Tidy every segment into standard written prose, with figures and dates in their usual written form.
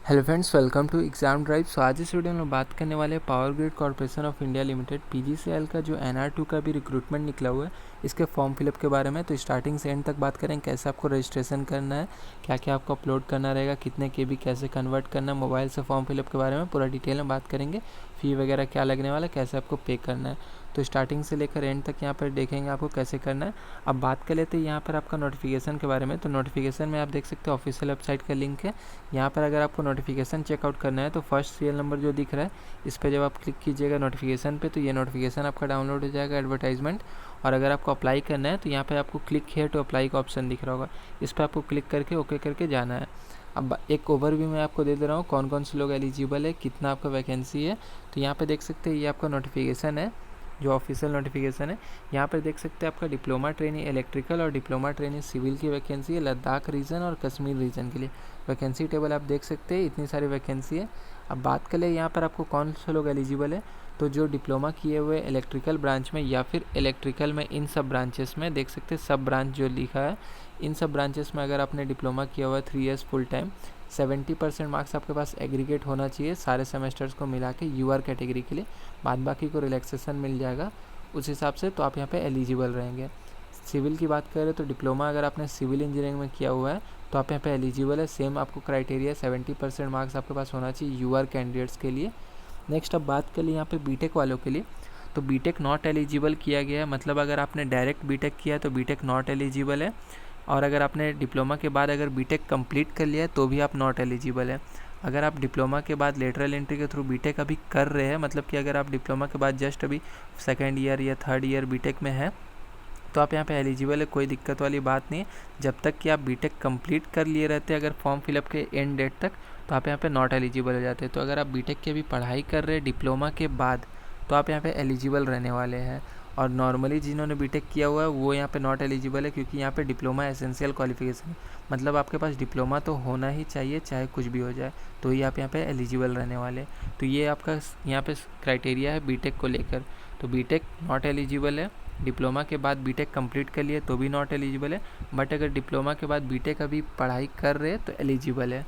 Hello friends, welcome to exam drive. So आज इस video में बात करने वाले power grid corporation of India limited PGCL का जो NR2 का भी रिक्रूटमेंट निकला हुआ है, इसके फॉर्म फिलअप के बारे में। तो स्टार्टिंग से एंड तक बात करें कैसे आपको रजिस्ट्रेशन करना है, क्या क्या आपको अपलोड करना रहेगा, कितने KB कैसे कन्वर्ट करना है, मोबाइल से फॉर्म फिलअप के बारे में पूरा डिटेल में बात करेंगे। फ़ी वगैरह क्या लगने वाला है, कैसे आपको पे करना है, तो स्टार्टिंग से लेकर एंड तक यहाँ पर देखेंगे आपको कैसे करना है। अब बात कर लेते हैं यहाँ पर आपका नोटिफिकेशन के बारे में। तो नोटिफिकेशन में आप देख सकते हैं ऑफिशियल वेबसाइट का लिंक है। यहाँ पर अगर आपको नोटिफिकेशन चेकआउट करना है तो फर्स्ट सीरियल नंबर जो दिख रहा है इस पर जब आप क्लिक कीजिएगा नोटिफिकेशन पे, तो ये नोटिफिकेशन आपका डाउनलोड हो जाएगा, एडवर्टाइजमेंट। और अगर आपको अप्लाई करना है तो यहाँ पे आपको क्लिक हियर टू अप्लाई का ऑप्शन दिख रहा होगा, इस पर आपको क्लिक करके ओके करके जाना है। अब एक ओवरव्यू मैं आपको दे दे रहा हूँ कौन कौन से लोग एलिजिबल है, कितना आपका वैकेंसी है। तो यहाँ पे देख सकते हैं ये आपका नोटिफिकेशन है, जो ऑफिशियल नोटिफिकेशन है। यहाँ पर देख सकते हैं आपका डिप्लोमा ट्रेनी इलेक्ट्रिकल और डिप्लोमा ट्रेनी सिविल की वैकेंसी है, लद्दाख रीजन और कश्मीर रीजन के लिए। वैकेंसी टेबल आप देख सकते हैं, इतनी सारी वैकेंसी है। अब बात करें यहाँ पर आपको कौन से लोग एलिजिबल है, तो जो डिप्लोमा किए हुए इलेक्ट्रिकल ब्रांच में या फिर इलेक्ट्रिकल में, इन सब ब्रांचेस में देख सकते हैं सब ब्रांच जो लिखा है, इन सब ब्रांचेस में अगर आपने डिप्लोमा किया हुआ है 3 ईयर्स फुल टाइम, 70% मार्क्स आपके पास एग्रीगेट होना चाहिए सारे सेमेस्टर्स को मिला के UR कैटेगरी के लिए, बाद बाकी को रिलैक्सेशन मिल जाएगा उस हिसाब से, तो आप यहाँ पे एलिजिबल रहेंगे। सिविल की बात करें तो डिप्लोमा अगर आपने सिविल इंजीनियरिंग में किया हुआ है तो आप यहाँ पे एलिजिबल है। सेम आपको क्राइटेरिया 70% मार्क्स आपके पास होना चाहिए UR कैंडिडेट्स के लिए। नेक्स्ट अब बात कर ली यहाँ पे बीटेक वालों के लिए, तो बीटेक नॉट एलिजिबल किया गया है, मतलब अगर आपने डायरेक्ट बीटेक किया है तो बीटेक नॉट एलिजिबल है। और अगर आपने डिप्लोमा के बाद अगर बीटेक कंप्लीट कर लिया है तो भी आप नॉट एलिजिबल है। अगर आप डिप्लोमा के बाद लेटरल एंट्री के थ्रू बीटेक अभी कर रहे हैं, मतलब कि अगर आप डिप्लोमा के बाद जस्ट अभी सेकेंड ईयर या थर्ड ईयर बीटेक में है, तो आप यहाँ पे एलिजिबल है, कोई दिक्कत वाली बात नहीं है। जब तक कि आप बीटेक कंप्लीट कर लिए रहते हैं अगर फॉर्म फिलअप के एंड डेट तक, तो आप यहाँ पे नॉट एलिजिबल हो जाते हैं। तो अगर आप बीटेक की अभी पढ़ाई कर रहे हैं डिप्लोमा के बाद, तो आप यहाँ पे एलिजिबल रहने वाले हैं। और नॉर्मली जिन्होंने बीटेक किया हुआ है वो यहाँ पे नॉट एलिजिबल है, क्योंकि यहाँ पे डिप्लोमा एसेंशियल क्वालिफिकेशन है, मतलब आपके पास डिप्लोमा तो होना ही चाहिए चाहे कुछ भी हो जाए, तो ही आप यहाँ पे एलिजिबल रहने वाले। तो ये आपका यहाँ पे क्राइटेरिया है बीटेक को लेकर। तो बीटेक नॉट एलिजिबल है, डिप्लोमा के बाद बीटेक कंप्लीट कर लिए तो भी नॉट एलिजिबल है, बट अगर डिप्लोमा के बाद बीटेक अभी पढ़ाई कर रहे तो एलिजिबल है।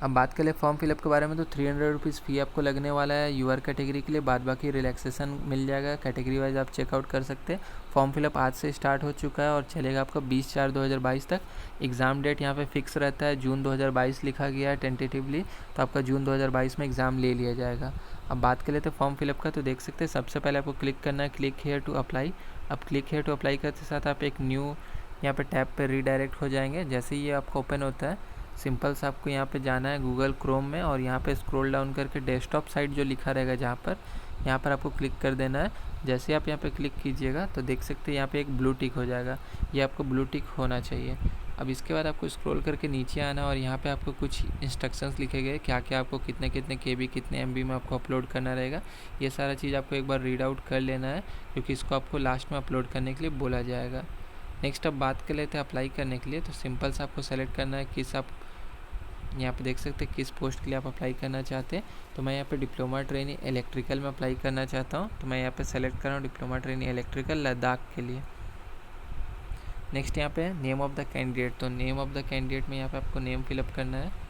अब बात करें फॉर्म फिलअप के बारे में, तो 300 रुपीज़ फ़ी आपको लगने वाला है UR कैटेगरी के लिए, बाद बाकी रिलैक्सेशन मिल जाएगा, कैटेगरी वाइज आप चेकआउट कर सकते हैं। फॉर्म फिलअप आज से स्टार्ट हो चुका है और चलेगा आपका 20/4/2022 तक। एग्ज़ाम डेट यहाँ पे फिक्स रहता है, जून 2022 लिखा गया है टेंटेटिवली, तो आपका जून 2022 में एग्ज़ाम ले लिया जाएगा। अब बात कर लेते हैं फॉर्म फिलअप का, तो देख सकते हैं सबसे पहले आपको क्लिक करना है क्लिक हेयर टू अप्लाई। अब क्लिक हेयर टू अप्लाई करते साथ आप एक न्यू यहाँ पर टैब पर रीडायरेक्ट हो जाएंगे। जैसे ही ये आपका ओपन होता है, सिंपल सा आपको यहाँ पे जाना है गूगल क्रोम में, और यहाँ पे स्क्रॉल डाउन करके डेस्कटॉप साइट जो लिखा रहेगा यहाँ पर आपको क्लिक कर देना है। जैसे आप यहाँ पे क्लिक कीजिएगा तो देख सकते हैं यहाँ पे एक ब्लू टिक हो जाएगा, ये आपको ब्लू टिक होना चाहिए। अब इसके बाद आपको स्क्रॉल करके नीचे आना और यहाँ पे आपको कुछ इंस्ट्रक्शंस लिखे गए, क्या क्या आपको कितने कितने KB कितने MB में आपको अपलोड करना रहेगा। ये सारा चीज़ आपको एक बार रीड आउट कर लेना है, क्योंकि इसको आपको लास्ट में अपलोड करने के लिए बोला जाएगा। नेक्स्ट अब बात कर लेते हैं अप्लाई करने के लिए, तो सिंपल सा आपको सेलेक्ट करना है किस, आप यहाँ पे देख सकते हैं किस पोस्ट के लिए आप अप्लाई करना चाहते हैं। तो मैं यहाँ पे डिप्लोमा ट्रेनी इलेक्ट्रिकल में अप्लाई करना चाहता हूँ, तो मैं यहाँ पे सेलेक्ट कर रहा हूँ डिप्लोमा ट्रेनी इलेक्ट्रिकल लद्दाख के लिए। नेक्स्ट यहाँ पे नेम ऑफ द कैंडिडेट, तो नेम ऑफ द कैंडिडेट में यहाँ पे आपको नेम फिलअप करना है।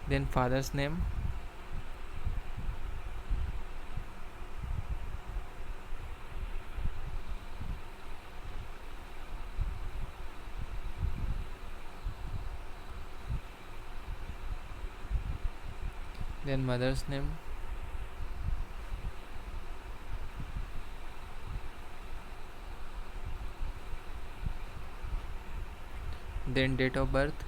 Then father's name, then mother's name, then date of birth,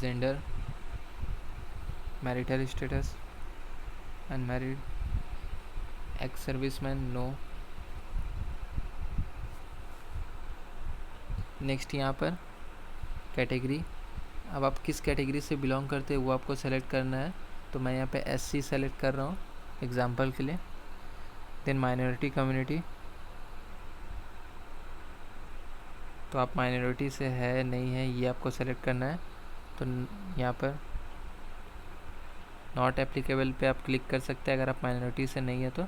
gender, marital status unmarried, ex serviceman no. Next यहाँ पर कैटेगरी, अब आप किस कैटेगरी से बिलोंग करते हैं वो आपको सेलेक्ट करना है, तो मैं यहाँ पे SC सेलेक्ट कर रहा हूँ एग्जांपल के लिए। देन माइनॉरिटी कम्युनिटी, तो आप माइनॉरिटी से है नहीं है ये आपको सेलेक्ट करना है। तो यहाँ पर नॉट एप्लीकेबल पे आप क्लिक कर सकते हैं, अगर आप माइनॉरिटी से नहीं है तो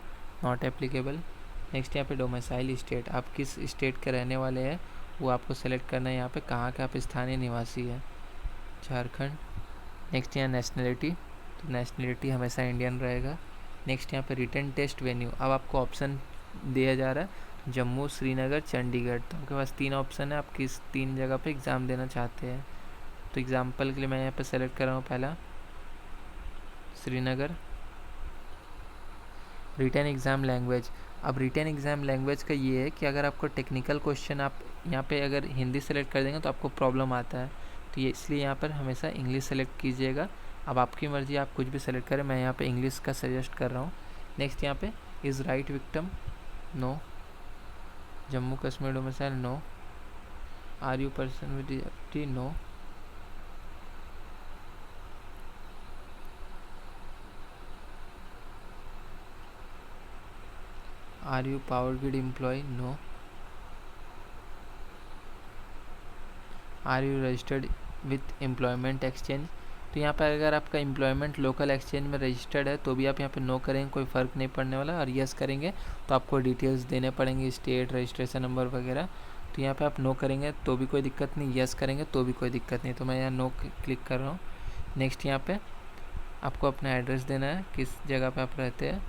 नॉट एप्लीकेबल। नेक्स्ट यहाँ पे डोमिसाइल स्टेट, आप किस स्टेट के रहने वाले हैं वो आपको सेलेक्ट करना है। यहाँ पे कहाँ के आप स्थानीय निवासी है, झारखंड। नेक्स्ट यहाँ नेशनलिटी, तो नेशनलिटी हमेशा इंडियन रहेगा। नेक्स्ट यहाँ पे रिटन टेस्ट वेन्यू, अब आपको ऑप्शन दिया जा रहा है जम्मू, श्रीनगर, चंडीगढ़। तो आपके पास 3 ऑप्शन है, आप किस 3 जगह पे एग्ज़ाम देना चाहते हैं। तो एग्ज़ाम्पल के लिए मैं यहाँ पे सेलेक्ट कर रहा हूँ पहला श्रीनगर। रिटन एग्ज़ाम लैंग्वेज, अब रिटन एग्ज़ाम लैंग्वेज का ये है कि अगर आपको टेक्निकल क्वेश्चन आप यहाँ पे अगर हिंदी सेलेक्ट कर देंगे तो आपको प्रॉब्लम आता है, तो ये इसलिए यहाँ पर हमेशा इंग्लिश सेलेक्ट कीजिएगा। अब आपकी मर्ज़ी, आप कुछ भी सेलेक्ट करें, मैं यहाँ पे इंग्लिश का सजेस्ट कर रहा हूँ। नेक्स्ट यहाँ पे is riot victim, no. Jammu Kashmir domicile, no. Are you person with disability, no. Are you power grid employ, no. Are you registered with employment exchange, तो यहाँ पर अगर आपका एम्प्लॉयमेंट लोकल एक्सचेंज में रजिस्टर्ड है तो भी आप यहाँ पे नो करेंगे, कोई फ़र्क नहीं पड़ने वाला। और यस करेंगे तो आपको डिटेल्स देने पड़ेंगे, स्टेट, रजिस्ट्रेशन नंबर वगैरह। तो यहाँ पे आप नो करेंगे तो भी कोई दिक्कत नहीं, यस करेंगे तो भी कोई दिक्कत नहीं। तो मैं यहाँ नो क्लिक कर रहा हूँ। नेक्स्ट यहाँ पे आपको अपना एड्रेस देना है, किस जगह पे आप रहते हैं,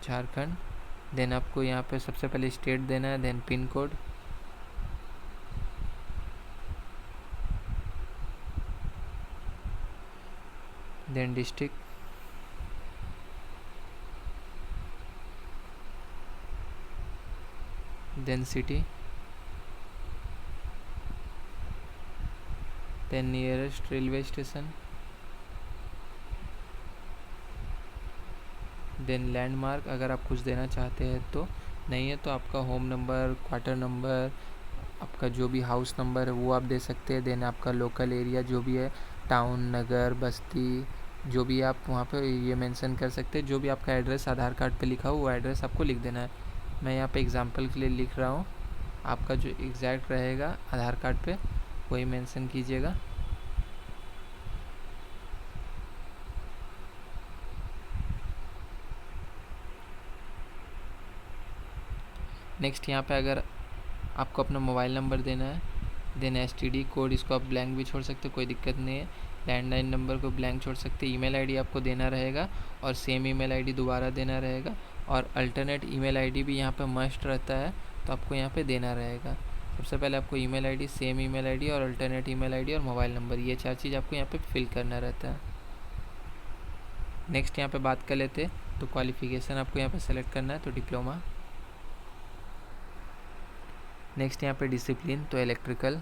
झारखंड। देन आपको यहाँ पे सबसे पहले स्टेट देना है, then pin code, then district, then city, then nearest railway station, then landmark अगर आप कुछ देना चाहते हैं तो, नहीं है तो आपका होम नंबर, क्वार्टर नंबर, आपका जो भी हाउस नंबर है वो आप दे सकते हैं। देन आपका लोकल एरिया जो भी है, टाउन, नगर, बस्ती, जो भी आप वहाँ पे ये मेंशन कर सकते हैं। जो भी आपका एड्रेस आधार कार्ड पे लिखा हो वो एड्रेस आपको लिख देना है। मैं यहाँ पे एग्जांपल के लिए लिख रहा हूँ, आपका जो एग्जैक्ट रहेगा आधार कार्ड पे वही मेंशन कीजिएगा। नेक्स्ट यहाँ पे अगर आपको अपना मोबाइल नंबर देना है, देन एसटीडी कोड, इसको आप ब्लैंक भी छोड़ सकते हो, कोई दिक्कत नहीं है। लैंडलाइन नंबर को ब्लैंक छोड़ सकते हैं। ईमेल आईडी आपको देना रहेगा और सेम ईमेल आईडी दोबारा देना रहेगा। और अल्टरनेट ईमेल आईडी भी यहाँ पे मस्ट रहता है, तो आपको यहाँ पे देना रहेगा। सबसे पहले आपको email ID, same email ID और अल्टरनेट ईमेल आईडी और मोबाइल नंबर, ये 4 चीज़ आपको यहाँ पे फिल करना रहता है। नेक्स्ट यहाँ पे बात कर लेते हैं, तो क्वालिफ़िकेशन आपको यहाँ पे सेलेक्ट करना है, तो डिप्लोमा। नेक्स्ट यहाँ पे डिसिप्लिन, तो electrical.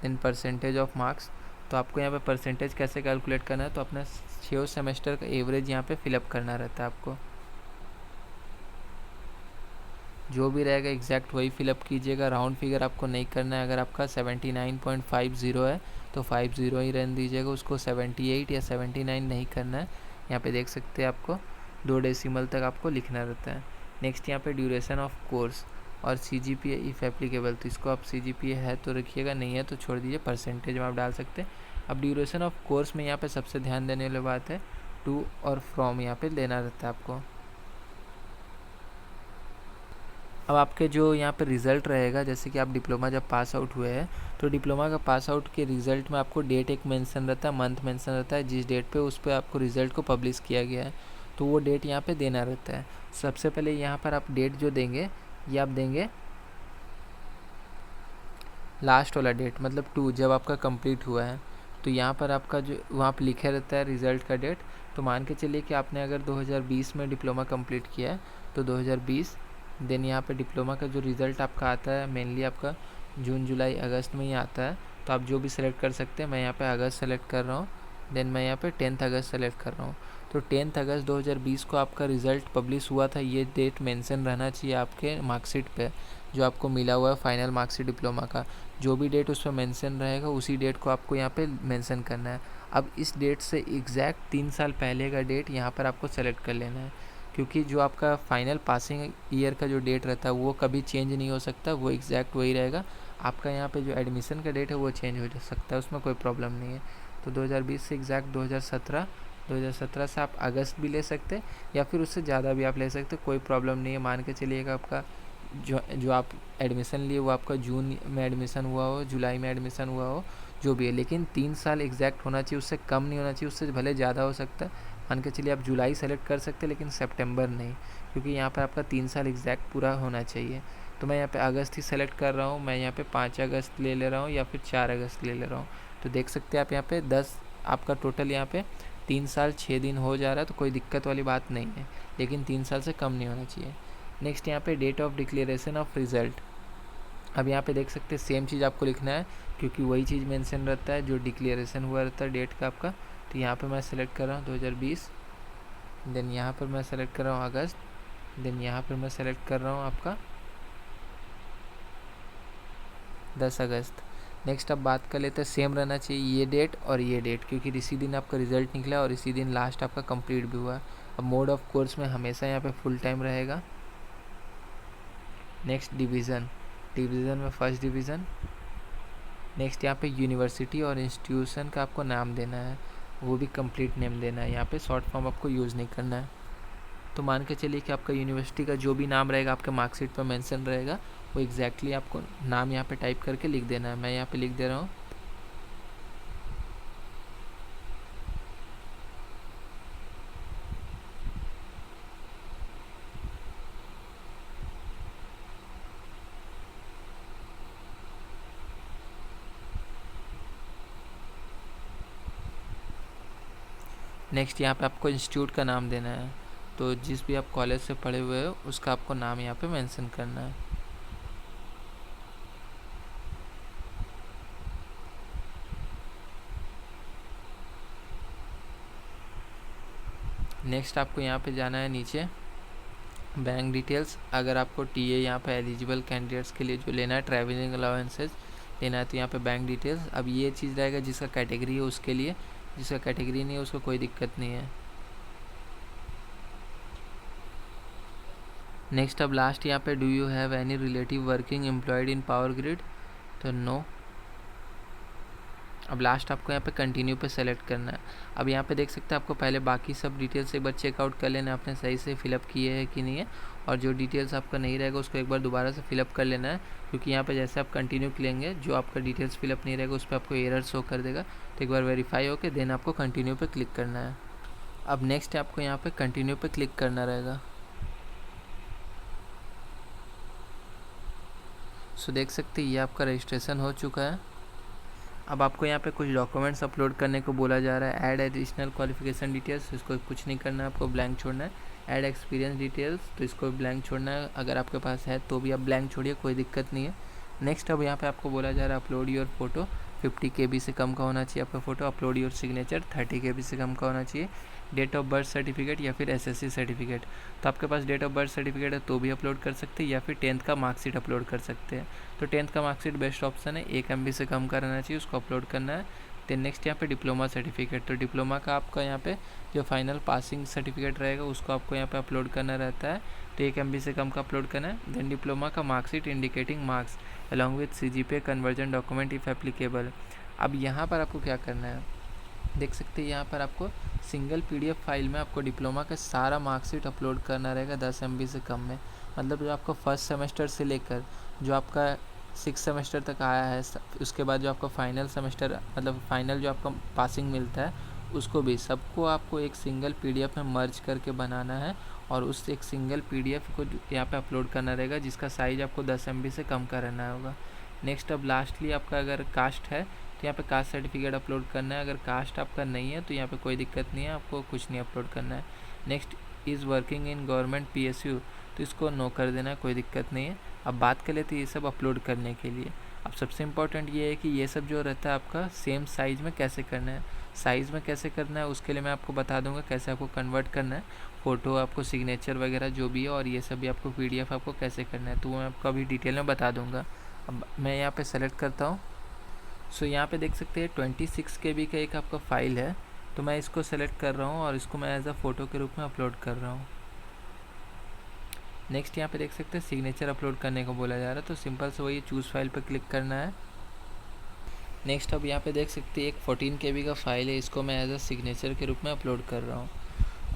Then percentage of marks, तो आपको यहाँ पे परसेंटेज कैसे कैलकुलेट करना है, तो अपना 6 सेमेस्टर का एवरेज यहाँ पे फिलअप करना रहता है। आपको जो भी रहेगा एग्जैक्ट वही फिलअप कीजिएगा, राउंड फिगर आपको नहीं करना है। अगर आपका 79.50 है तो 50 ही रहने दीजिएगा, उसको 78 या 79 नहीं करना है। यहाँ पे देख सकते हैं आपको 2 डेसिमल तक आपको लिखना रहता है। नेक्स्ट यहाँ पे ड्यूरेशन ऑफ कोर्स और CGPA इफ़ एप्लीकेबल, तो इसको आप CGPA है तो रखिएगा, नहीं है तो छोड़ दीजिए, परसेंटेज में आप डाल सकते हैं। अब ड्यूरेशन ऑफ कोर्स में यहाँ पे सबसे ध्यान देने वाली बात है टू और फ्रॉम यहाँ पे देना रहता है आपको। अब आपके जो यहाँ पे रिज़ल्ट रहेगा, जैसे कि आप डिप्लोमा जब पास आउट हुए हैं तो डिप्लोमा का पास आउट के रिज़ल्ट में आपको डेट एक मेंशन रहता है, मंथ मेंशन रहता है, जिस डेट पे उस पर आपको रिज़ल्ट को पब्लिश किया गया है, तो वो डेट यहाँ पे देना रहता है। सबसे पहले यहाँ पर आप डेट जो देंगे ये आप देंगे लास्ट वाला डेट, मतलब 2 जब आपका कंप्लीट हुआ है, तो यहाँ पर आपका जो वहाँ पर लिखा रहता है रिज़ल्ट का डेट। तो मान के चलिए कि आपने अगर 2020 में डिप्लोमा कंप्लीट किया है तो 2020, देन यहाँ पे डिप्लोमा का जो रिज़ल्ट आपका आता है मेनली आपका जून, जुलाई, अगस्त में ही आता है, तो आप जो भी सिलेक्ट कर सकते हैं। मैं यहाँ पे अगस्त सेलेक्ट कर रहा हूँ, देन मैं यहाँ पे 10 अगस्त सेलेक्ट कर रहा हूँ। तो 10 अगस्त 2020 को आपका रिज़ल्ट पब्लिश हुआ था, ये डेट मेंशन रहना चाहिए आपके मार्कशीट पे जो आपको मिला हुआ है फाइनल मार्कशीट डिप्लोमा का। जो भी डेट उस पर मेंशन रहेगा उसी डेट को आपको यहाँ पे मेंशन करना है। अब इस डेट से एग्जैक्ट 3 साल पहले का डेट यहाँ पर आपको सेलेक्ट कर लेना है। क्योंकि जो आपका फाइनल पासिंग ईयर का जो डेट रहता है वो कभी चेंज नहीं हो सकता, वो एग्जैक्ट वही रहेगा। आपका यहाँ पे जो एडमिशन का डेट है वो चेंज हो सकता है, उसमें कोई प्रॉब्लम नहीं है। तो 2020 से एग्जैक्ट 2017 से आप अगस्त भी ले सकते या फिर उससे ज़्यादा भी आप ले सकते, कोई प्रॉब्लम नहीं है। मान के चलिएगा आपका जो आप एडमिशन लिए वो आपका जून में एडमिशन हुआ हो, जुलाई में एडमिशन हुआ हो, जो भी है, लेकिन 3 साल एग्जैक्ट होना चाहिए, उससे कम नहीं होना चाहिए, उससे भले ज़्यादा हो सकता है। मान के चलिए आप जुलाई सेलेक्ट कर सकते हैं लेकिन सितंबर नहीं, क्योंकि यहाँ पर आपका 3 साल एग्जैक्ट पूरा होना चाहिए। तो मैं यहाँ पे अगस्त ही सेलेक्ट कर रहा हूँ, मैं यहाँ पे 5 अगस्त ले ले रहा हूँ या फिर 4 अगस्त ले ले रहा हूँ। तो देख सकते हैं आप यहाँ पे 10 आपका टोटल यहाँ पे 3 साल 6 दिन हो जा रहा है, तो कोई दिक्कत वाली बात नहीं है, लेकिन 3 साल से कम नहीं होना चाहिए। नेक्स्ट यहाँ पे date of declaration of result. अब यहाँ पे देख सकते हैं सेम चीज़ आपको लिखना है, क्योंकि वही चीज़ मेंशन रहता है जो डिक्लेरेशन हुआ रहता है डेट का आपका। तो यहाँ पे मैं सेलेक्ट कर रहा हूँ 2020, देन यहाँ पर मैं सेलेक्ट कर रहा हूँ अगस्त, देन यहाँ पर मैं सेलेक्ट कर रहा हूँ आपका 10 अगस्त। नेक्स्ट अब बात कर लेते हैं, सेम रहना चाहिए ये डेट और ये डेट, क्योंकि इसी दिन आपका रिजल्ट निकला और इसी दिन लास्ट आपका कंप्लीट भी हुआ। अब मोड ऑफ कोर्स में हमेशा यहाँ पे फुल टाइम रहेगा। नेक्स्ट डिवीज़न में फर्स्ट डिवीज़न। नेक्स्ट यहाँ पे यूनिवर्सिटी और इंस्टीट्यूशन का आपको नाम देना है, वो भी कंप्लीट नेम देना है, यहाँ पे शॉर्ट फॉर्म आपको यूज़ नहीं करना है। तो मान के चलिए कि आपका यूनिवर्सिटी का जो भी नाम रहेगा आपके मार्कशीट पर मेंशन रहेगा, वो एग्जैक्टली आपको नाम यहाँ पे टाइप करके लिख देना है। मैं यहाँ पे लिख दे रहा हूँ नेक्स्ट यहाँ पे आपको इंस्टीट्यूट का नाम देना है, तो जिस भी आप कॉलेज से पढ़े हुए हो उसका आपको नाम यहाँ पे मेंशन करना है। नेक्स्ट आपको यहाँ पे जाना है नीचे बैंक डिटेल्स। अगर आपको टीए यहाँ पे एलिजिबल कैंडिडेट्स के लिए जो लेना है ट्रैवलिंग अलाउंसेस लेना है, तो यहाँ पे बैंक डिटेल्स। अब ये चीज़ रहेगा जिसका कैटेगरी है उसके लिए, जिसका कैटेगरी नहीं है उसको कोई दिक्कत नहीं है। नेक्स्ट अब लास्ट यहाँ पे do you have any relative working employed in power grid, तो नो। अब लास्ट आपको यहाँ पे कंटिन्यू पे सेलेक्ट करना है। अब यहाँ पे देख सकते हैं आपको पहले बाकी सब डिटेल्स एक बार चेकआउट कर लेना आपने सही से फिलअप किए है कि नहीं है, और जो डिटेल्स आपका नहीं रहेगा उसको एक बार दोबारा से फिलअप कर लेना है, क्योंकि यहाँ पे जैसे आप कंटिन्यू लेंगे जो आपका डिटेल्स फिलअप नहीं रहेगा उस पर आपको एरर शो कर देगा। तो एक बार वेरीफाई होकर देन आपको कंटिन्यू पे क्लिक करना है। अब नेक्स्ट आपको यहाँ पे कंटिन्यू पे क्लिक करना रहेगा। सो देख सकते हैं ये आपका रजिस्ट्रेशन हो चुका है। अब आपको यहाँ पे कुछ डॉक्यूमेंट्स अपलोड करने को बोला जा रहा है। ऐड एडिशनल क्वालिफिकेशन डिटेल्स, इसको कुछ नहीं करना है, आपको ब्लैंक छोड़ना है। ऐड एक्सपीरियंस डिटेल्स, तो इसको ब्लैंक छोड़ना है, अगर आपके पास है तो भी आप ब्लैंक छोड़िए, कोई दिक्कत नहीं है। नेक्स्ट अब यहाँ पे आपको बोला जा रहा है अपलोड योर फोटो, 50 KB से कम का होना चाहिए आपका photo. Upload your signature, 30 KB से कम का होना चाहिए। डेट ऑफ बर्थ सर्टिफिकेट या फिर SSC सर्टिफिकेट, तो आपके पास डेट ऑफ बर्थ सर्टिफिकेट है तो भी अपलोड कर सकते हैं, या फिर 10th का मार्कशीट अपलोड कर सकते हैं। तो 10th का मार्कशीट बेस्ट ऑप्शन है, 1 MB से कम का रहना चाहिए, उसको अपलोड करना है। देन नेक्स्ट यहाँ पे डिप्लोमा सर्टिफिकेट, तो डिप्लोमा का आपका यहाँ पे जो फाइनल पासिंग सर्टिफिकेट रहेगा उसको आपको यहाँ पे अपलोड करना रहता है, तो 1 MB से कम का अपलोड करना है। देन डिप्लोमा का marksheet indicating marks along with CGPA conversion document if applicable. अब यहाँ पर आपको क्या करना है, देख सकते हैं यहाँ पर आपको सिंगल PDF फाइल में आपको डिप्लोमा का सारा मार्कशीट अपलोड करना रहेगा 10 MB से कम में। मतलब जो आपका फर्स्ट सेमेस्टर से लेकर जो आपका 6 सेमेस्टर तक आया है, उसके बाद जो आपका फाइनल सेमेस्टर मतलब फाइनल जो आपका पासिंग मिलता है उसको भी सबको आपको एक सिंगल PDF में मर्ज करके बनाना है, और उस एक सिंगल PDF को यहाँ पे अपलोड करना रहेगा, जिसका साइज़ आपको 10 MB से कम का रहना होगा। नेक्स्ट अब लास्टली आपका अगर कास्ट है तो यहाँ पे कास्ट सर्टिफिकेट अपलोड करना है। अगर कास्ट आपका नहीं है तो यहाँ पे कोई दिक्कत नहीं है, आपको कुछ नहीं अपलोड करना है। Next is working in government PSU, तो इसको नो कर देना है, कोई दिक्कत नहीं है। अब बात कर लेते हैं ये सब अपलोड करने के लिए। अब सबसे इम्पोर्टेंट ये है कि ये सब जो रहता है आपका सेम साइज़ में कैसे करना है। साइज़ में कैसे करना है उसके लिए मैं आपको बता दूंगा कैसे आपको कन्वर्ट करना है, फ़ोटो आपको सिग्नेचर वगैरह जो भी है, और ये सब भी आपको PDF आपको कैसे करना है, तो वो मैं आपको अभी डिटेल में बता दूंगा। अब मैं यहाँ पे सेलेक्ट करता हूँ। सो यहाँ पे देख सकते हैं 26 KB का एक आपका फ़ाइल है, तो मैं इसको सेलेक्ट कर रहा हूँ और इसको मैं एज अ फ़ोटो के रूप में अपलोड कर रहा हूँ। नेक्स्ट यहाँ पे देख सकते हैं सिग्नेचर अपलोड करने को बोला जा रहा है, तो सिंपल से वही चूज़ फाइल पर क्लिक करना है। नेक्स्ट अब यहाँ पे देख सकते हैं एक 14 KB का फाइल है, इसको मैं एज अ सिग्नेचर के रूप में अपलोड कर रहा हूँ।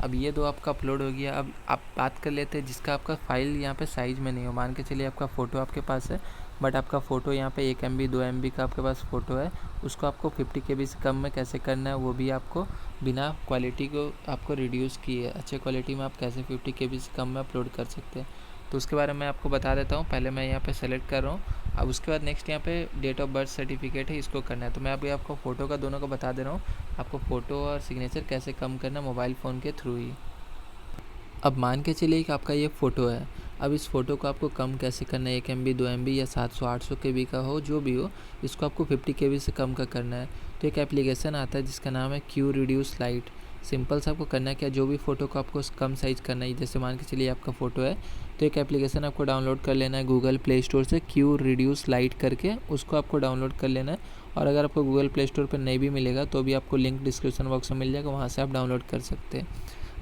अब ये दो आपका अपलोड हो गया। अब आप बात कर लेते हैं जिसका आपका फ़ाइल यहाँ पे साइज़ में नहीं हो। मान के चलिए आपका फ़ोटो आपके पास है, बट आपका फ़ोटो यहाँ पे 1 MB 2 MB का आपके पास फ़ोटो है, उसको आपको 50 KB से कम में कैसे करना है, वो भी आपको बिना क्वालिटी को आपको रिड्यूस किए अच्छे क्वालिटी में आप कैसे 50 KB से कम में अपलोड कर सकते हैं, तो उसके बारे में आपको बता देता हूँ। पहले मैं यहाँ पे सेलेक्ट कर रहा हूँ। अब उसके बाद नेक्स्ट यहाँ पे डेट ऑफ बर्थ सर्टिफिकेट है, इसको करना है। तो मैं अभी आपको फ़ोटो का दोनों को बता दे रहा हूँ, आपको फ़ोटो और सिग्नेचर कैसे कम करना है मोबाइल फ़ोन के थ्रू ही। अब मान के चलिए कि आपका ये फ़ोटो है। अब इस फ़ोटो को आपको कम कैसे करना है, 1 MB 2 MB या 700-800 KB का हो, जो भी हो, इसको आपको 50 KB से कम का करना है। तो एक एप्लीकेशन आता है जिसका नाम है क्यू रिड्यूस लाइट। सिंपल से आपको करना क्या, जो भी फ़ोटो को आपको कम साइज़ करना है, जैसे मान के चलिए आपका फ़ोटो है, तो एक एप्लीकेशन आपको डाउनलोड कर लेना है गूगल प्ले स्टोर से, क्यू रिड्यूस लाइट करके उसको आपको डाउनलोड कर लेना है। और अगर आपको गूगल प्ले स्टोर पर नहीं भी मिलेगा तो भी आपको लिंक डिस्क्रिप्शन बॉक्स में मिल जाएगा, वहाँ से आप डाउनलोड कर सकते हैं।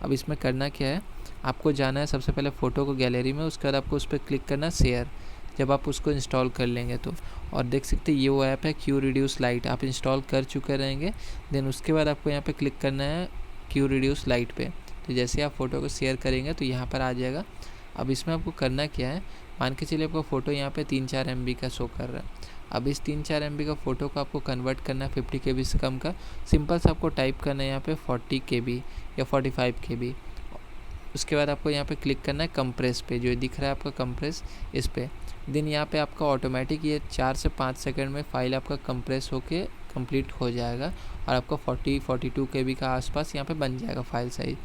अब इसमें करना क्या है, आपको जाना है सबसे पहले फ़ोटो को गैलरी में, उसके बाद आपको उस पर क्लिक करना है शेयर, जब आप उसको इंस्टॉल कर लेंगे तो। और देख सकते हैं ये वो ऐप है क्यू रिड्यूस लाइट, आप इंस्टॉल कर चुके रहेंगे। देन उसके बाद आपको यहाँ पे क्लिक करना है क्यू रिड्यूस लाइट पे। तो जैसे आप फ़ोटो को शेयर करेंगे तो यहाँ पर आ जाएगा। अब इसमें आपको करना क्या है, मान के चलिए आपका फ़ोटो यहाँ पे 3-4 MB का शो कर रहा है। अब इस 3-4 MB का फ़ोटो को आपको कन्वर्ट करना है 50 KB से कम का। सिंपल से आपको टाइप करना है यहाँ पे 40 KB या 45 KB। उसके बाद आपको यहाँ पे क्लिक करना है कंप्रेस पे, जो दिख रहा है आपका कंप्रेस, इस पे। देन यहाँ पे आपका ऑटोमेटिक ये 4 से 5 सेकंड में फ़ाइल आपका कंप्रेस होके कंप्लीट हो जाएगा और आपका 40-42 KB का आसपास यहाँ पे बन जाएगा फ़ाइल साइज़।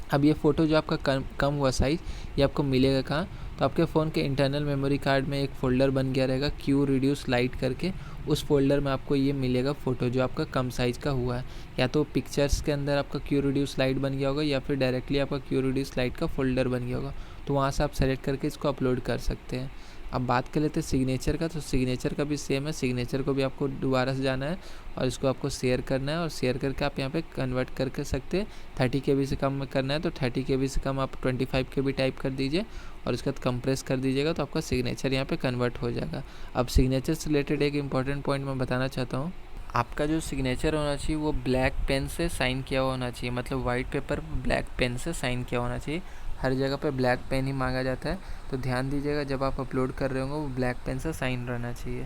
अब ये फ़ोटो जो आपका कम हुआ साइज़, ये आपको मिलेगा कहाँ, तो आपके फ़ोन के इंटरनल मेमोरी कार्ड में एक फ़ोल्डर बन गया रहेगा क्यू रिड्यूस लाइट करके, उस फोल्डर में आपको ये मिलेगा फ़ोटो जो आपका कम साइज़ का हुआ है। या तो पिक्चर्स के अंदर आपका क्यू रिड्यूस लाइट बन गया होगा या फिर डायरेक्टली आपका क्यू रिड्यूस लाइट का फ़ोल्डर बन गया होगा, तो वहाँ से आप सेलेक्ट करके इसको अपलोड कर सकते हैं। अब बात कर लेते हैं सिग्नेचर का, तो सिग्नेचर का भी सेम है। सिग्नेचर को भी आपको दोबारा से जाना है और इसको आपको शेयर करना है, और शेयर करके आप यहाँ पे कन्वर्ट कर सकते हैं। 30 KB से कम में करना है तो 30 KB से कम आप 25 KB टाइप कर दीजिए और उसके बाद कंप्रेस कर दीजिएगा, तो आपका सिग्नेचर यहाँ पे कन्वर्ट हो जाएगा। अब सिग्नेचर से रिलेटेड एक इंपॉर्टेंट पॉइंट मैं बताना चाहता हूँ, आपका जो सिग्नेचर होना चाहिए वो ब्लैक पेन से साइन किया हुआ होना चाहिए, मतलब वाइट पेपर ब्लैक पेन से साइन किया होना चाहिए। हर जगह पे ब्लैक पेन ही मांगा जाता है, तो ध्यान दीजिएगा जब आप अपलोड कर रहे होंगे वो ब्लैक पेन से साइन रहना चाहिए।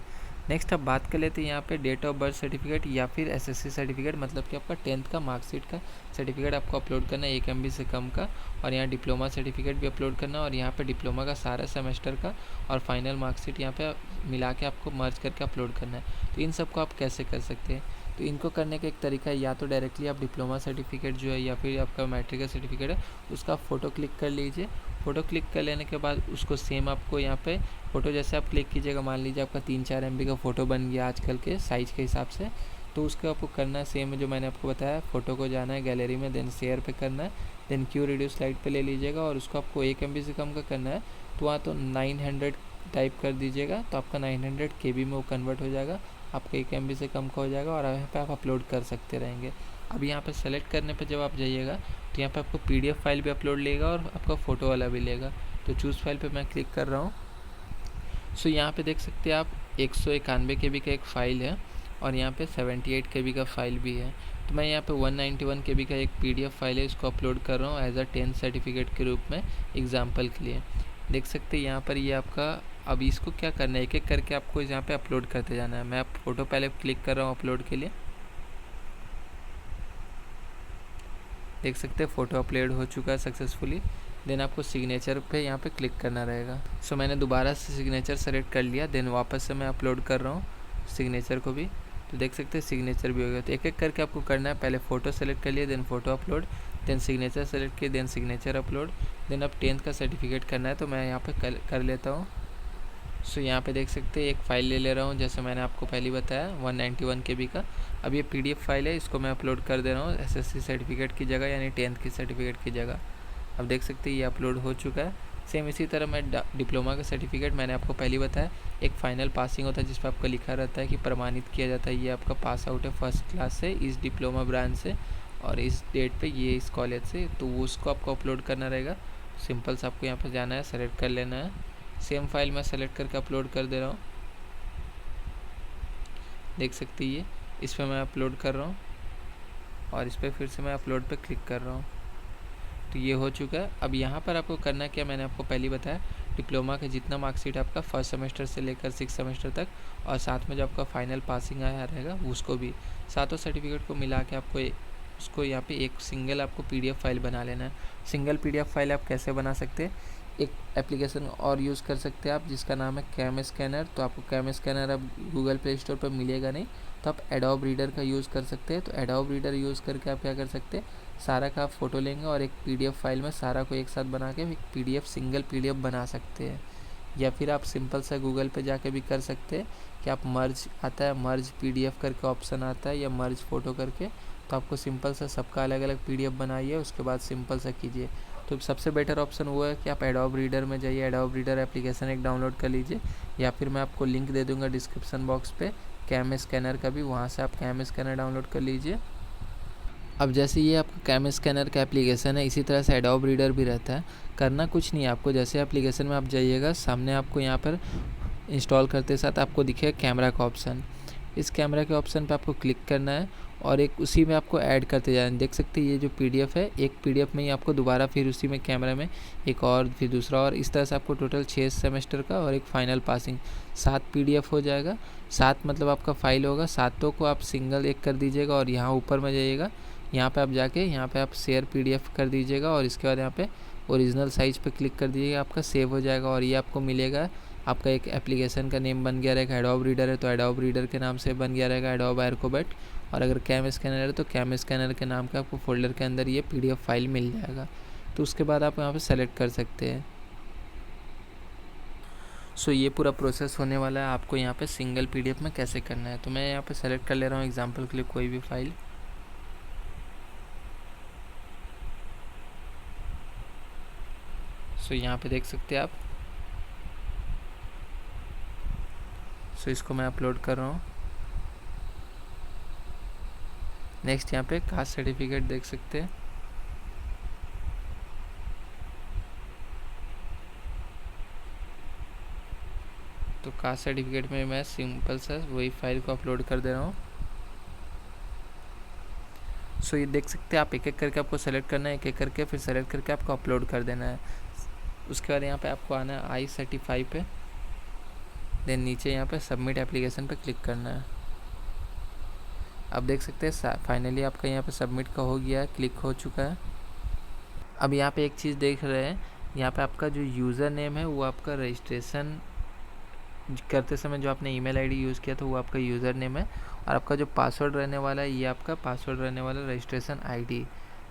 नेक्स्ट अब बात कर लेते हैं यहाँ पे डेट ऑफ बर्थ सर्टिफिकेट या फिर SSC सर्टिफिकेट, मतलब कि आपका 10th का मार्कशीट का सर्टिफिकेट आपको अपलोड करना है 1 MB से कम का। और यहाँ डिप्लोमा सर्टिफिकेट भी अपलोड करना है, और यहाँ पे डिप्लोमा का सारा सेमेस्टर का और फाइनल मार्कशीट यहाँ पे मिला के आपको मर्ज करके अपलोड करना है। तो इन सब को आप कैसे कर सकते हैं, तो इनको करने का एक तरीका है, या तो डायरेक्टली आप डिप्लोमा सर्टिफिकेट जो है या फिर आपका मैट्रिक का सर्टिफिकेट है उसका फ़ोटो क्लिक कर लीजिए। फ़ोटो क्लिक कर लेने के बाद उसको सेम आपको यहाँ पे फ़ोटो जैसे आप क्लिक कीजिएगा, मान लीजिए आपका 3-4 MB का फ़ोटो बन गया आजकल के साइज़ के हिसाब से, तो उसको आपको करना है सेम जो मैंने आपको बताया। फ़ोटो को जाना है गैलरी में, देन शेयर पे करना है, देन क्यू रिड्यूस लाइट पे ले लीजिएगा और उसको आपको 1 MB से कम का करना है, तो वहाँ तो 900 टाइप कर दीजिएगा, तो आपका 900 KB में वो कन्वर्ट हो जाएगा, आपका 1 MB से कम का हो जाएगा और यहाँ पे आप अपलोड कर सकते रहेंगे। अब यहाँ पे सेलेक्ट करने पे जब आप जाइएगा तो यहाँ पे आपको PDF फाइल भी अपलोड लेगा और आपका फ़ोटो वाला भी लेगा। तो चूज़ फाइल पे मैं क्लिक कर रहा हूँ। सो यहाँ पे देख सकते हैं आप 191 KB का एक फ़ाइल है और यहाँ पे 78 KB का फ़ाइल भी है। तो मैं यहाँ पे 191 KB का एक PDF फाइल है, इसको अपलोड कर रहा हूँ एज अ 10th सर्टिफिकेट के रूप में एग्जाम्पल के लिए। देख सकते हैं यहाँ पर ये आपका, अब इसको क्या करना है, एक एक करके आपको यहाँ पे अपलोड करते जाना है। मैं आप फ़ोटो पहले क्लिक कर रहा हूँ अपलोड के लिए, देख सकते हैं फ़ोटो अपलोड हो चुका है सक्सेसफुली। देन आपको सिग्नेचर पे यहाँ पे क्लिक करना रहेगा। सो मैंने दोबारा से सिग्नेचर सेलेक्ट कर लिया, देन वापस से मैं अपलोड कर रहा हूँ सिग्नेचर को भी, तो देख सकते हैं सिग्नेचर भी हो गया। तो एक एक करके आपको करना है, पहले फ़ोटो सेलेक्ट कर लिया, then photo upload, then signature select किया, देन सिग्नेचर अपलोड, देन अब 10th का सर्टिफिकेट करना है, तो मैं यहाँ पे कर लेता हूँ। सो यहाँ पे देख सकते हैं एक फ़ाइल ले रहा हूँ, जैसे मैंने आपको पहले बताया 191 KB का। अब ये PDF फाइल है, इसको मैं अपलोड कर दे रहा हूँ SSC सर्टिफिकेट की जगह, यानी 10th की सर्टिफिकेट की जगह। अब देख सकते हैं ये अपलोड हो चुका है। सेम इसी तरह मैं डिप्लोमा का सर्टिफिकेट, मैंने आपको पहले बताया एक फ़ाइनल पासिंग होता है जिस पर आपका लिखा रहता है कि प्रमाणित किया जाता है ये आपका पास आउट है फर्स्ट क्लास से इस डिप्लोमा ब्रांच से और इस डेट पे ये इस कॉलेज से, तो वो उसको आपको अपलोड करना रहेगा। सिंपल से आपको यहाँ पे जाना है, सेलेक्ट कर लेना है। सेम फाइल मैं सेलेक्ट करके अपलोड कर दे रहा हूँ। देख सकते हैं ये इस पर मैं अपलोड कर रहा हूँ और इस पर फिर से मैं अपलोड पे क्लिक कर रहा हूँ। तो ये हो चुका है। अब यहाँ पर आपको करना क्या, मैंने आपको पहले बताया, डिप्लोमा का जितना मार्कशीट आपका फर्स्ट सेमेस्टर से लेकर 6 सेमेस्टर तक और साथ में जो आपका फाइनल पासिंग आया रहेगा उसको भी, सातों सर्टिफिकेट को मिला के आपको उसको यहाँ पे एक सिंगल आपको PDF फाइल बना लेना है। सिंगल PDF फाइल आप कैसे बना सकते हैं, एक एप्लीकेशन और यूज़ कर सकते हैं आप जिसका नाम है कैम स्कैनर। तो आपको कैम स्कैनर अब गूगल प्ले स्टोर पर मिलेगा नहीं, तो आप एडोब रीडर का यूज़ कर सकते हैं। तो एडोब रीडर यूज़ करके आप क्या कर सकते हैं, सारा का आप फ़ोटो लेंगे और एक PDF फाइल में सारा को एक साथ बना के एक PDF सिंगल PDF बना सकते हैं। या फिर आप सिंपल सा गूगल पे जाके भी कर सकते हैं कि आप मर्ज आता है, मर्ज PDF करके ऑप्शन आता है या मर्ज फ़ोटो करके, तो आपको सिंपल सा सबका अलग अलग PDF बनाइए, उसके बाद सिंपल सा कीजिए। तो सबसे बेटर ऑप्शन वो है कि आप एडोब रीडर में जाइए, एडोब रीडर एप्लीकेशन एक डाउनलोड कर लीजिए, या फिर मैं आपको लिंक दे दूँगा डिस्क्रिप्शन बॉक्स पे कैम स्कैनर का भी, वहाँ से आप कैम स्कैनर डाउनलोड कर लीजिए। अब जैसे ये आपका कैम स्कैनर का एप्लीकेशन है, इसी तरह से एडोब रीडर भी रहता है। करना कुछ नहीं है आपको, जैसे एप्लीकेशन में आप जाइएगा, सामने आपको यहाँ पर इंस्टॉल करते साथ आपको दिखेगा कैमरा का ऑप्शन। इस कैमरा के ऑप्शन पे आपको क्लिक करना है और एक उसी में आपको ऐड करते जाना है। देख सकते हैं ये जो PDF है, एक PDF में ही आपको दोबारा फिर उसी में कैमरा में एक और, फिर दूसरा, और इस तरह से आपको टोटल 6 सेमेस्टर का और एक फाइनल पासिंग 7 PDF हो जाएगा। 7 मतलब आपका फाइल होगा, सातों को आप सिंगल एक कर दीजिएगा और यहाँ ऊपर में जाइएगा, यहाँ पे आप जाके यहाँ पे आप शेयर PDF कर दीजिएगा और इसके बाद यहाँ पे ओरिजिनल साइज़ पे क्लिक कर दीजिएगा, आपका सेव हो जाएगा और ये आपको मिलेगा। आपका एक एप्लीकेशन का नेम बन गया रहेगा, एडोब रीडर है तो एडोब रीडर के नाम से बन गया रहेगा एडोब एक्रोबैट, और अगर कैम स्कैनर है तो कैम स्कैनर के नाम का आपको फोल्डर के अंदर ये PDF फाइल मिल जाएगा। तो उसके बाद आप यहाँ पे सेलेक्ट कर सकते हैं। सो ये पूरा प्रोसेस होने वाला है, आपको यहाँ पे सिंगल PDF में कैसे करना है। तो मैं यहाँ पे सेलेक्ट कर ले रहा हूँ एग्जाम्पल के लिए कोई भी फाइल। सो यहाँ पे देख सकते हैं आप। सो इसको मैं अपलोड कर रहा हूँ। नेक्स्ट यहाँ पे कास्ट सर्टिफिकेट देख सकते हैं। तो कास्ट सर्टिफिकेट में मैं सिंपल सा वही फाइल को अपलोड कर दे रहा हूँ। सो ये देख सकते हैं आप, एक एक करके आपको सेलेक्ट करना है, एक एक करके फिर सेलेक्ट करके आपको अपलोड कर देना है। उसके बाद यहाँ पे आपको आना है I-सर्टिफाई पे, देन नीचे यहाँ पे सबमिट एप्लीकेशन पे क्लिक करना है। अब देख सकते हैं फाइनली आपका यहाँ पे सबमिट का हो गया है, क्लिक हो चुका है। अब यहाँ पे एक चीज़ देख रहे हैं, यहाँ पे आपका जो यूज़र नेम है वो आपका रजिस्ट्रेशन करते समय जो आपने ईमेल आईडी यूज़ किया था वो आपका यूज़र नेम है, और आपका जो पासवर्ड रहने वाला है ये आपका पासवर्ड रहने वाला रजिस्ट्रेशन आईडी।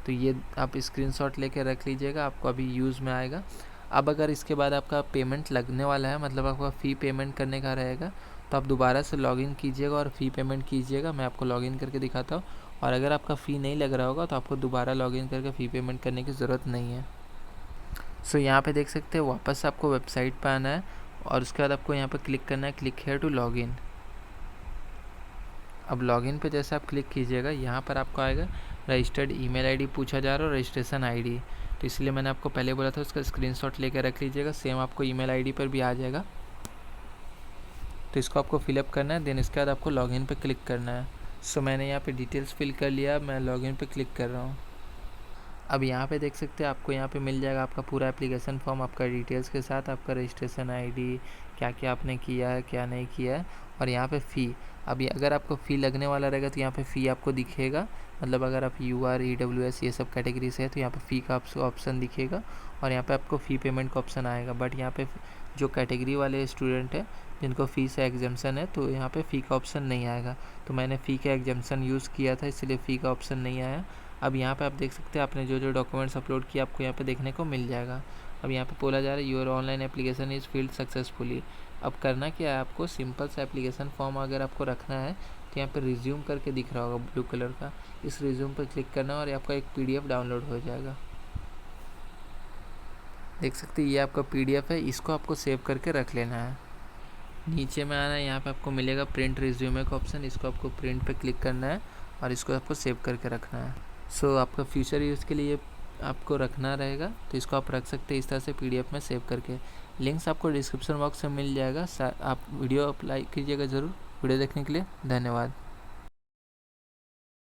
तो ये आप स्क्रीनशॉट लेके रख लीजिएगा, आपको अभी यूज़ में आएगा। अब अगर इसके बाद आपका पेमेंट लगने वाला है, मतलब आपका फ़ी पेमेंट करने का रहेगा, तो आप दोबारा से लॉगिन कीजिएगा और फ़ी पेमेंट कीजिएगा। मैं आपको लॉगिन करके दिखाता हूँ, और अगर आपका फ़ी नहीं लग रहा होगा तो आपको दोबारा लॉगिन करके फ़ी पेमेंट करने की ज़रूरत नहीं है। सो यहाँ पे देख सकते हैं वापस से आपको वेबसाइट पे आना है और उसके बाद आपको यहाँ पे क्लिक करना है, क्लिक हेयर टू लॉगिन। अब लॉगिन पे जैसे आप क्लिक कीजिएगा, यहाँ पर आपको आएगा रजिस्टर्ड ईमेल आईडी पूछा जा रहा है और रजिस्ट्रेशन आईडी। तो इसलिए मैंने आपको पहले बोला था उसका स्क्रीनशॉट लेकर रख लीजिएगा, सेम आपको ईमेल आईडी पर भी आ जाएगा। तो इसको आपको फिलअप करना है, देन इसके बाद आपको लॉगिन पे क्लिक करना है। सो मैंने यहाँ पे डिटेल्स फिल कर लिया, मैं लॉगिन पे क्लिक कर रहा हूँ। अब यहाँ पे देख सकते हैं आपको यहाँ पे मिल जाएगा आपका पूरा एप्लीकेशन फॉर्म, आपका डिटेल्स के साथ, आपका रजिस्ट्रेशन आईडी, क्या क्या आपने किया है क्या नहीं किया है, और यहाँ पे फ़ी। अभी अगर आपको फ़ी लगने वाला रहेगा तो यहाँ पे फ़ी आपको दिखेगा, मतलब अगर आप UR EWS ये सब कैटेगरी से है तो यहाँ पे फ़ी का आपको ऑप्शन दिखेगा और यहाँ पे आपको फ़ी पेमेंट का ऑप्शन आएगा। बट यहाँ पे जो कैटेगरी वाले स्टूडेंट है जिनको फ़ी से एग्जाम्पशन है तो यहाँ पे फ़ी का ऑप्शन नहीं आएगा। तो मैंने फ़ी का एग्जाम्पशन यूज़ किया था इसलिए फ़ी का ऑप्शन नहीं आया। अब यहाँ पे आप देख सकते हैं आपने जो जो डॉक्यूमेंट्स अपलोड किया आपको यहाँ पे देखने को मिल जाएगा। अब यहाँ पे बोला जा रहा है your online application is filled successfully. अब करना क्या है आपको, सिंपल सा एप्लीकेशन फॉर्म अगर आपको रखना है तो यहाँ पे रिज्यूम करके दिख रहा होगा ब्लू कलर का, इस रिज्यूम पर क्लिक करना और आपका एक PDF डाउनलोड हो जाएगा। देख सकते हैं ये आपका PDF है, इसको आपको सेव करके रख लेना है। नीचे में आना है, यहाँ पे आपको मिलेगा प्रिंट रिज्यूमे का ऑप्शन, इसको आपको प्रिंट पे क्लिक करना है और इसको आपको सेव करके रखना है। सो आपका फ्यूचर यूज़ के लिए आपको रखना रहेगा तो इसको आप रख सकते हैं इस तरह से PDF में सेव करके। लिंक्स आपको डिस्क्रिप्शन बॉक्स में मिल जाएगा। आप वीडियो अप्लाई कीजिएगा ज़रूर। वीडियो देखने के लिए धन्यवाद।